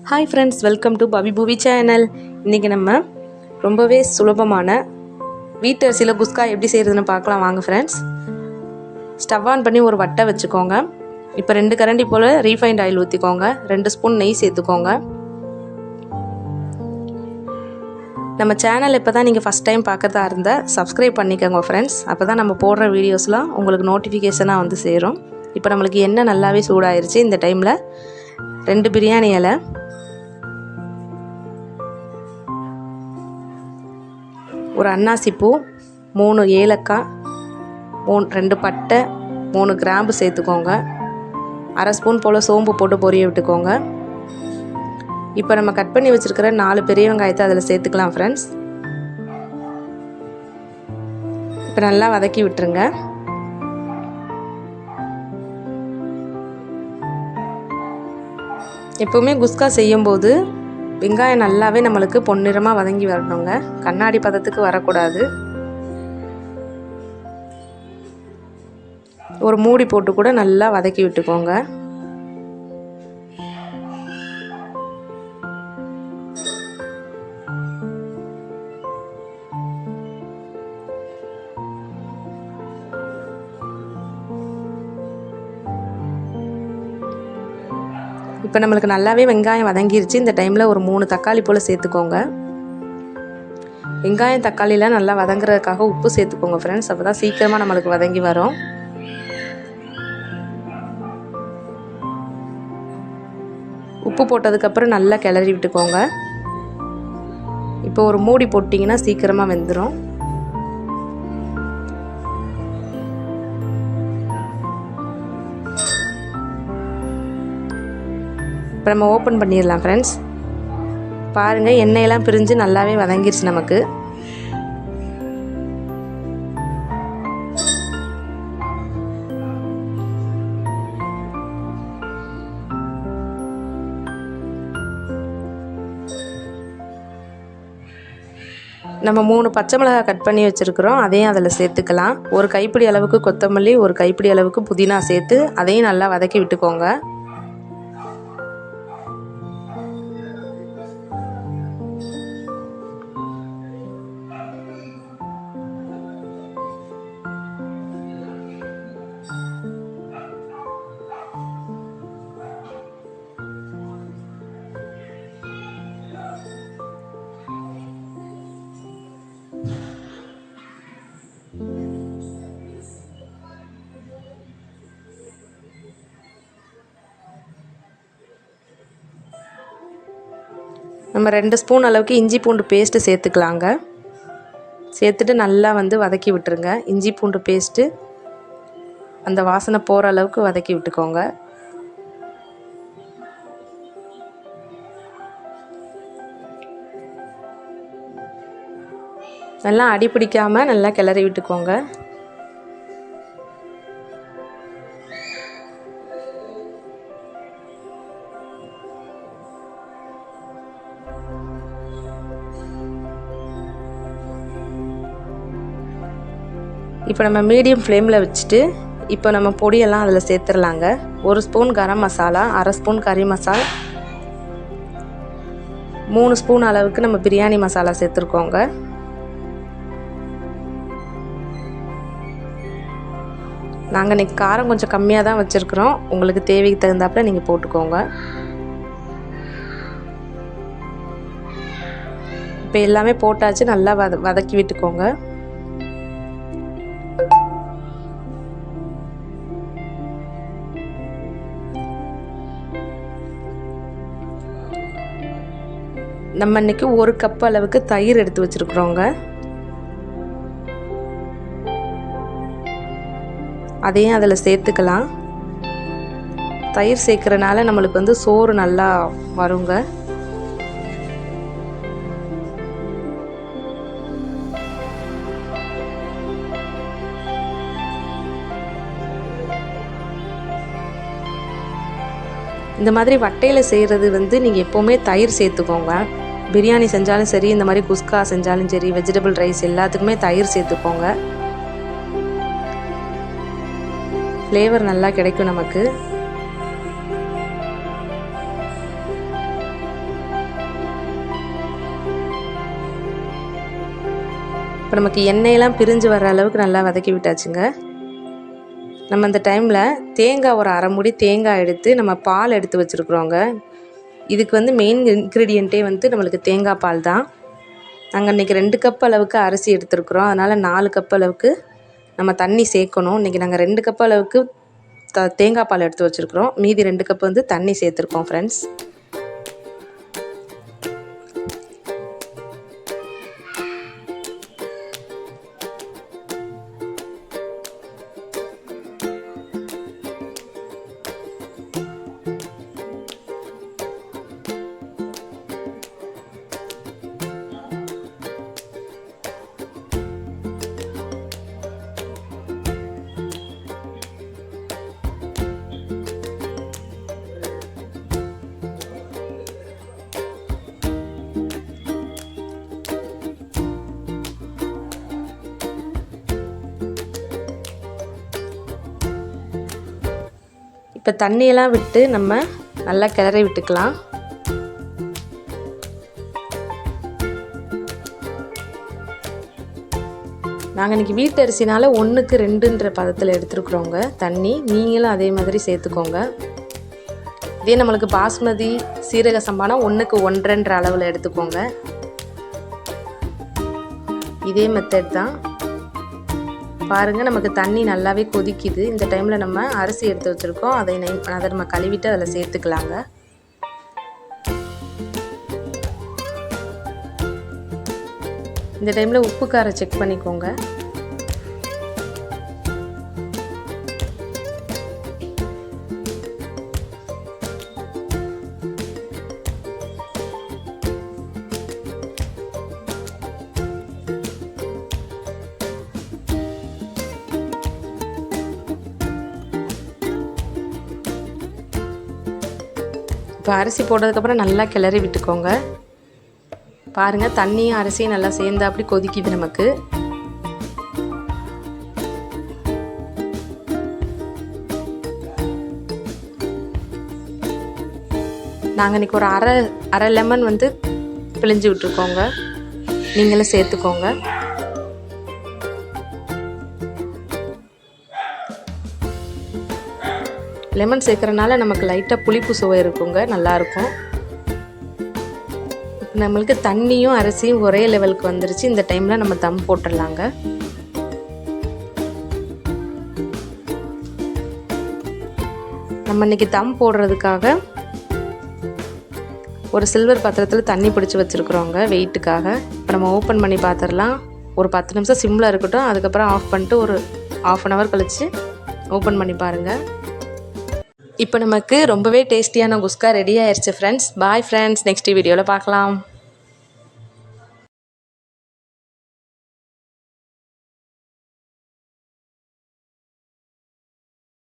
Hi friends, welcome to Pavi Poovi channel. இன்றைக்கி நம்ம ரொம்பவே சுலபமான வீட்டு அரிசியில் குஸ்கா எப்படி செய்கிறதுன்னு பார்க்கலாம் வாங்க ஃப்ரெண்ட்ஸ். ஸ்டவ் ஆன் பண்ணி ஒரு வட்டை வச்சுக்கோங்க. இப்போ 2 கரண்டி போல் ரீஃபைண்ட் ஆயில் ஊற்றிக்கோங்க. 2 ஸ்பூன் நெய் சேர்த்துக்கோங்க. நம்ம சேனல் இப்போ தான் நீங்கள் ஃபஸ்ட் டைம் பார்க்குறதா இருந்தால் சப்ஸ்கிரைப் பண்ணிக்கோங்க ஃப்ரெண்ட்ஸ். அப்போ தான் நம்ம போடுற வீடியோஸ்லாம் உங்களுக்கு நோட்டிஃபிகேஷனாக வந்து சேரும். இப்போ நம்மளுக்கு எண்ணெய் நல்லாவே சூடாயிருச்சு. இந்த டைமில் 2 பிரியாணி இலை, ஒரு அன்னாசிப்பூ, 3 ஏலக்காய், 2 பட்டை, 3 கிராம்பு சேர்த்துக்கோங்க. 1/2 ஸ்பூன் போல் சோம்பு போட்டு பொரிய விட்டுக்கோங்க. இப்போ நம்ம கட் பண்ணி வச்சுருக்கிற 4 பெரிய வெங்காயத்தை அதில் சேர்த்துக்கலாம் ஃப்ரெண்ட்ஸ். இப்போ நல்லா வதக்கி விட்டுருங்க. எப்போவுமே குஸ்கா செய்யும்போது வெங்காயம் நல்லாவே நம்மளுக்கு பொன்னிறமாக வதங்கி வரணுங்க. கண்ணாடி பதத்துக்கு வரக்கூடாது. ஒரு மூடி போட்டு கூட நல்லா வதக்கி விட்டுக்கோங்க. இப்போ நம்மளுக்கு நல்லாவே வெங்காயம் வதங்கிருச்சு. இந்த டைமில் ஒரு 3 தக்காளி போல் சேர்த்துக்கோங்க. வெங்காயம் தக்காளிலாம் நல்லா வதங்குறதுக்காக உப்பு சேர்த்துக்கோங்க ஃப்ரெண்ட்ஸ். அப்போ தான் சீக்கிரமாக நம்மளுக்கு வதங்கி வரும். உப்பு போட்டதுக்கப்புறம் நல்லா கிளறி விட்டுக்கோங்க. இப்போ ஒரு மூடி போட்டிங்கன்னா சீக்கிரமாக வெந்துடும். இப்போ நம்ம ஓப்பன் பண்ணிடலாம் ஃப்ரெண்ட்ஸ். பாருங்கள், எண்ணெயெல்லாம் பிரிஞ்சு நல்லாவே வதங்கிருச்சு நமக்கு. நம்ம 3 பச்சை மிளகாய் கட் பண்ணி வச்சுருக்குறோம். அதையும் அதில் சேர்த்துக்கலாம். ஒரு கைப்பிடி அளவுக்கு கொத்தமல்லி, ஒரு கைப்பிடி அளவுக்கு புதினா சேர்த்து அதையும் நல்லா வதக்கி விட்டுக்கோங்க. நம்ம 2 ஸ்பூன் அளவுக்கு இஞ்சி பூண்டு பேஸ்ட்டு சேர்த்துக்கலாங்க. சேர்த்துட்டு நல்லா வந்து வதக்கி விட்டுருங்க. இஞ்சி பூண்டு பேஸ்ட்டு அந்த வாசனை போகிற அளவுக்கு வதக்கி விட்டுக்கோங்க. நல்லா அடி பிடிக்காமல் நல்லா கிளறி விட்டுக்கோங்க. இப்போ நம்ம மீடியம் ஃப்ளேமில் வச்சுட்டு இப்போ நம்ம பொடியெல்லாம் அதில் சேர்த்துடலாங்க. 1 ஸ்பூன் கரம் மசாலா, 1/2 ஸ்பூன் கறி மசாலா, 3 ஸ்பூன் அளவுக்கு நம்ம பிரியாணி மசாலா சேர்த்துருக்கோங்க. நாங்கள் இன்றைக்கி காரம் கொஞ்சம் கம்மியாக தான் வச்சுருக்குறோம். உங்களுக்கு தேவைக்கு தகுந்தாப்புல நீங்கள் போட்டுக்கோங்க. இப்போ எல்லாமே போட்டாச்சு. நல்லா வதக்கி விட்டுக்கோங்க. நம்ம இன்றைக்கி 1 கப் அளவுக்கு தயிர் எடுத்து வச்சுருக்குறோங்க. அதையும் அதில் சேர்த்துக்கலாம். தயிர் சேர்க்குறனால நம்மளுக்கு வந்து சோறு நல்லா வருங்க. இந்த மாதிரி வட்டையில் செய்கிறது வந்து நீங்கள் எப்போவுமே தயிர் சேர்த்துக்கோங்க. பிரியாணி செஞ்சாலும் சரி, இந்த மாதிரி குஸ்கா செஞ்சாலும் சரி, வெஜிடபிள் ரைஸ் எல்லாத்துக்குமே தயிர் சேர்த்துக்கோங்க. ஃப்ளேவர் நல்லா கிடைக்கும் நமக்கு. இப்போ நமக்கு எண்ணெயெல்லாம் பிரிஞ்சு வர அளவுக்கு நல்லா வதக்கி விட்டாச்சுங்க. நம்ம அந்த டைமில் தேங்காய் ஒரு அரை மூடி தேங்காய் எடுத்து நம்ம பால் எடுத்து வச்சுருக்குறோங்க. இதுக்கு மெயின் இன்க்ரீடியண்ட்டே நம்மளுக்கு தேங்காய் பால் தான். நாங்கள் இன்றைக்கி 2 கப் அளவுக்கு அரிசி எடுத்துருக்குறோம். அதனால் 4 கப் அளவுக்கு நம்ம தண்ணி சேர்க்கணும். இன்றைக்கி நாங்கள் 2 கப் அளவுக்கு தேங்காய் பால் எடுத்து வச்சுருக்குறோம். மீதி 2 கப் தண்ணி சேர்த்துருக்கோம் ஃப்ரெண்ட்ஸ். இப்போ தண்ணியெல்லாம் விட்டு நம்ம நல்லா கிளறி விட்டுக்கலாம். நாங்கள் இன்றைக்கி வீட்டு அரிசினால 1க்கு 2ன்ற பதத்தில் எடுத்துருக்குறோங்க தண்ணி. நீங்களும் அதே மாதிரி சேர்த்துக்கோங்க. இதே நம்மளுக்கு பாஸ்மதி சீரக சம்பானா 1க்கு 1.5ன்ற அளவில் எடுத்துக்கோங்க. இதே மெத்தட் தான். பாருங்கள், நமக்கு தண்ணி நல்லாவே கொதிக்குது. இந்த டைமில் நம்ம அரிசி எடுத்து வச்சுருக்கோம். அதை நம்ம கழுவிட்டு அதில் சேர்த்துக்கலாங்க. இந்த டைமில் உப்பு காரம் செக் பண்ணிக்கோங்க. இப்போ அரிசி போட்டதுக்கப்புறம் நல்லா கிளறி விட்டுக்கோங்க. பாருங்கள், தண்ணியும் அரிசியும் நல்லா சேர்ந்து அப்படி கொதிக்குது நமக்கு. நாங்கள் இன்றைக்கி ஒரு அரை லெமன் பிழிஞ்சு விட்டுருக்கோங்க. நீங்களும் சேர்த்துக்கோங்க. லெமன் சேர்க்குறனால நமக்கு லைட்டாக புளிப்பு சுவை இருக்குங்க, நல்லாயிருக்கும். நம்மளுக்கு தண்ணியும் அரிசியும் ஒரே லெவலுக்கு வந்துருச்சு. இந்த டைமில் நம்ம தம் போட்டுடலாங்க. நம்ம இன்றைக்கி தம் போடுறதுக்காக ஒரு சில்வர் பாத்திரத்தில் தண்ணி பிடிச்சி வச்சுருக்குறோங்க வெயிட்டுக்காக. இப்போ நம்ம ஓப்பன் பண்ணி பார்த்துடலாம். ஒரு 10 நிமிஷம் சிம்மில் இருக்கட்டும். அதுக்கப்புறம் ஆஃப் பண்ணிட்டு ஒரு 1/2 hour கழித்து ஓப்பன் பண்ணி பாருங்கள். இப்போ நமக்கு ரொம்பவே டேஸ்டியான குஸ்கா ரெடி ஆயிடுச்சு ஃப்ரெண்ட்ஸ். பாய் ஃப்ரெண்ட்ஸ், நெக்ஸ்ட் வீடியோவில் பார்க்கலாம்.